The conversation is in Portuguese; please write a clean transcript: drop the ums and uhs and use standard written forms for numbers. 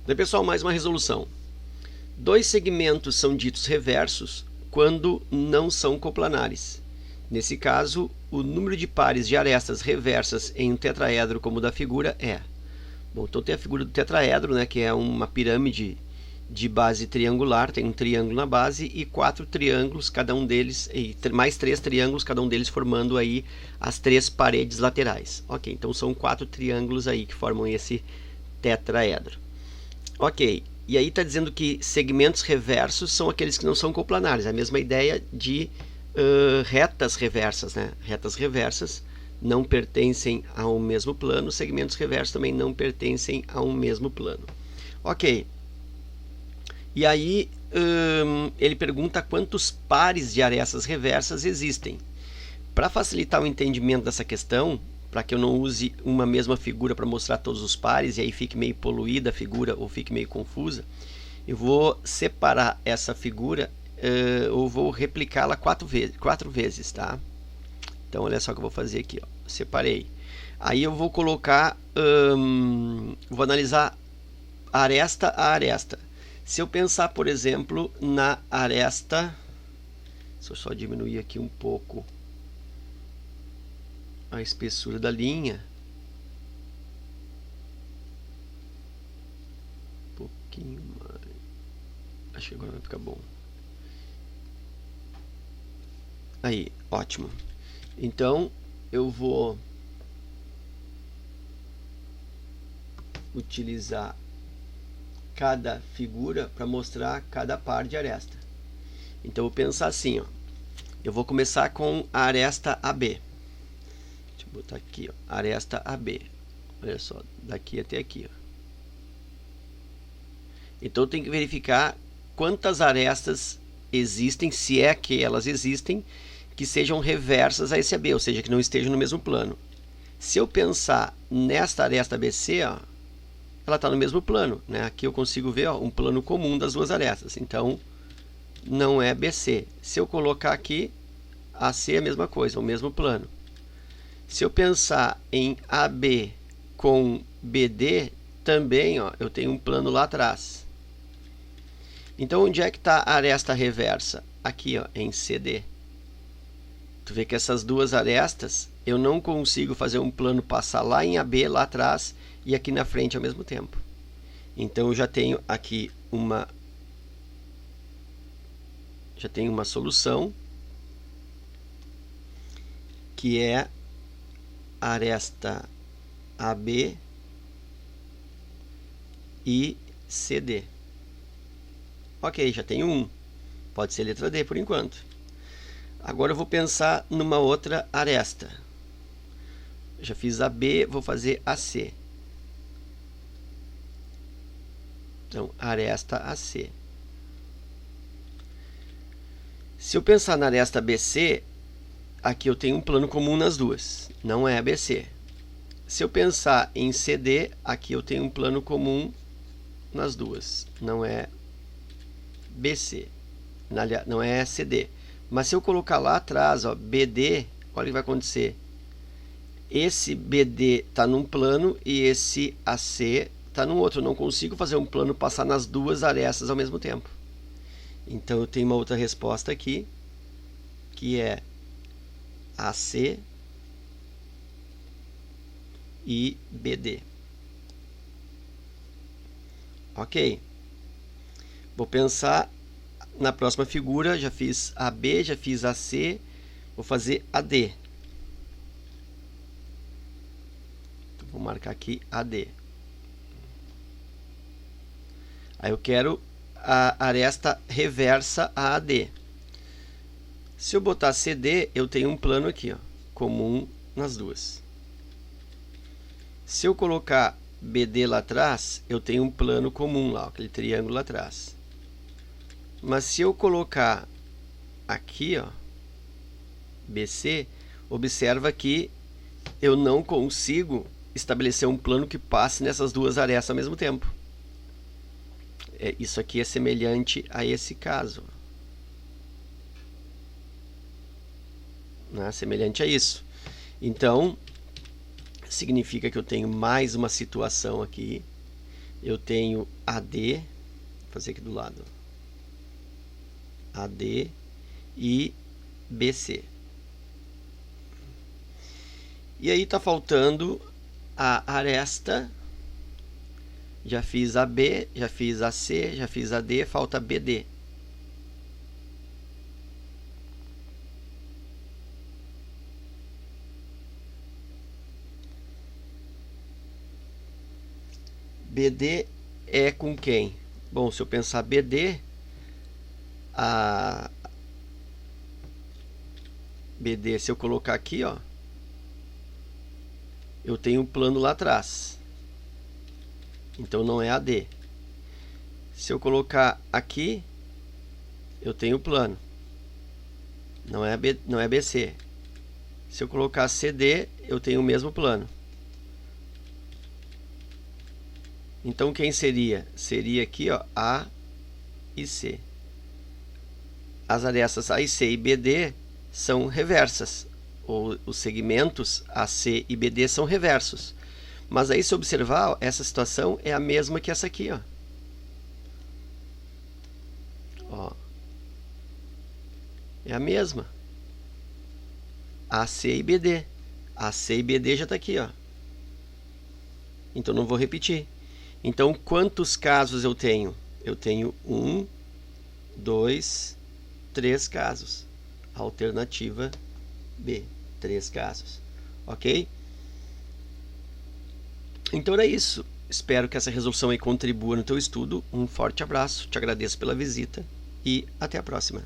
Daí, pessoal, mais uma resolução. Dois segmentos são ditos reversos quando não são coplanares. Nesse caso, o número de pares de arestas reversas em um tetraedro como o da figura é... Bom, então tem a figura do tetraedro, né, que é uma pirâmide de base triangular, tem um triângulo na base e 4 triângulos, cada um deles, e mais 3 triângulos, cada um deles formando aí as 3 paredes laterais. Ok, então são 4 triângulos aí que formam esse tetraedro. Ok, e aí está dizendo que segmentos reversos são aqueles que não são coplanares, a mesma ideia de retas reversas, né? Retas reversas não pertencem a um mesmo plano, segmentos reversos também não pertencem a um mesmo plano. Ok, e aí ele pergunta quantos pares de arestas reversas existem. Para facilitar o entendimento dessa questão, para que eu não use uma mesma figura para mostrar todos os pares e aí fique meio poluída a figura ou fique meio confusa, eu vou separar essa figura ou vou replicá-la 4 vezes, tá? Então olha só o que eu vou fazer aqui, ó. Separei. Aí eu vou colocar, vou analisar aresta a aresta. Se eu pensar, por exemplo, na aresta, se eu só diminuir aqui um pouco a espessura da linha, um pouquinho mais, acho que agora vai ficar bom. Aí, ótimo. Então eu vou utilizar cada figura para mostrar cada par de aresta. Então eu vou pensar assim, ó. Eu vou começar com a aresta AB. Deixa eu botar aqui, ó, aresta AB. Olha só, daqui até aqui, ó. Então eu tenho que verificar quantas arestas existem, se é que elas existem, que sejam reversas a esse AB, ou seja, que não estejam no mesmo plano. Se eu pensar nesta aresta ABC, ó, ela está no mesmo plano, né? Aqui eu consigo ver, ó, um plano comum das duas arestas, então não é BC. Se eu colocar aqui, AC é a mesma coisa, o mesmo plano. Se eu pensar em AB com BD, também, ó, eu tenho um plano lá atrás. Então, onde é que está a aresta reversa? Aqui, ó, em CD. Tu vê que essas duas arestas, eu não consigo fazer um plano passar lá em AB, lá atrás, e aqui na frente ao mesmo tempo. Então, eu já tenho aqui uma solução, que é aresta AB e CD. Ok, já tenho um. Pode ser letra D por enquanto. Agora eu vou pensar numa outra aresta. Já fiz AB, vou fazer AC. Então, aresta AC. Se eu pensar na aresta BC, aqui eu tenho um plano comum nas duas, não é ABC. Se eu pensar em CD, aqui eu tenho um plano comum nas duas, não é BC, não é CD. Mas se eu colocar lá atrás, ó, BD, olha o que vai acontecer. Esse BD está num plano e esse AC está num outro. Eu não consigo fazer um plano passar nas duas arestas ao mesmo tempo. Então eu tenho uma outra resposta aqui, que é AC e BD. Ok. Vou pensar na próxima figura. Já fiz AB, já fiz AC. Vou fazer AD. Então, vou marcar aqui AD. Aí eu quero a aresta reversa a AD. Se eu botar CD, eu tenho um plano aqui, ó, comum nas duas. Se eu colocar BD lá atrás, eu tenho um plano comum lá, ó, aquele triângulo lá atrás. Mas se eu colocar aqui, ó, BC, observa que eu não consigo estabelecer um plano que passe nessas duas arestas ao mesmo tempo. Isso aqui é semelhante a esse caso. Né? Semelhante a isso. Então, significa que eu tenho mais uma situação aqui eu tenho AD, vou fazer aqui do lado, AD e BC. E aí está faltando a aresta. Já fiz AB, já fiz AC, já fiz AD, falta BD. BD é com quem? Bom, se eu pensar BD, BD, se eu colocar aqui, ó, eu tenho um plano lá atrás. Então não é AD. Se eu colocar aqui, eu tenho plano. Não é BC. Se eu colocar CD, eu tenho o mesmo plano. Então quem seria? Seria aqui, ó, A e C. As arestas A e C e BD são reversas. Ou os segmentos AC e BD são reversos. Mas aí, se observar, ó, essa situação é a mesma que essa aqui, ó. Ó. É a mesma. AC e BD. AC e BD já está aqui, ó. Então não vou repetir. Então, quantos casos eu tenho? Eu tenho 1, 2, 3 casos. Alternativa B, 3 casos. Ok? Então era isso. Espero que essa resolução aí contribua no teu estudo. Um forte abraço, te agradeço pela visita e até a próxima.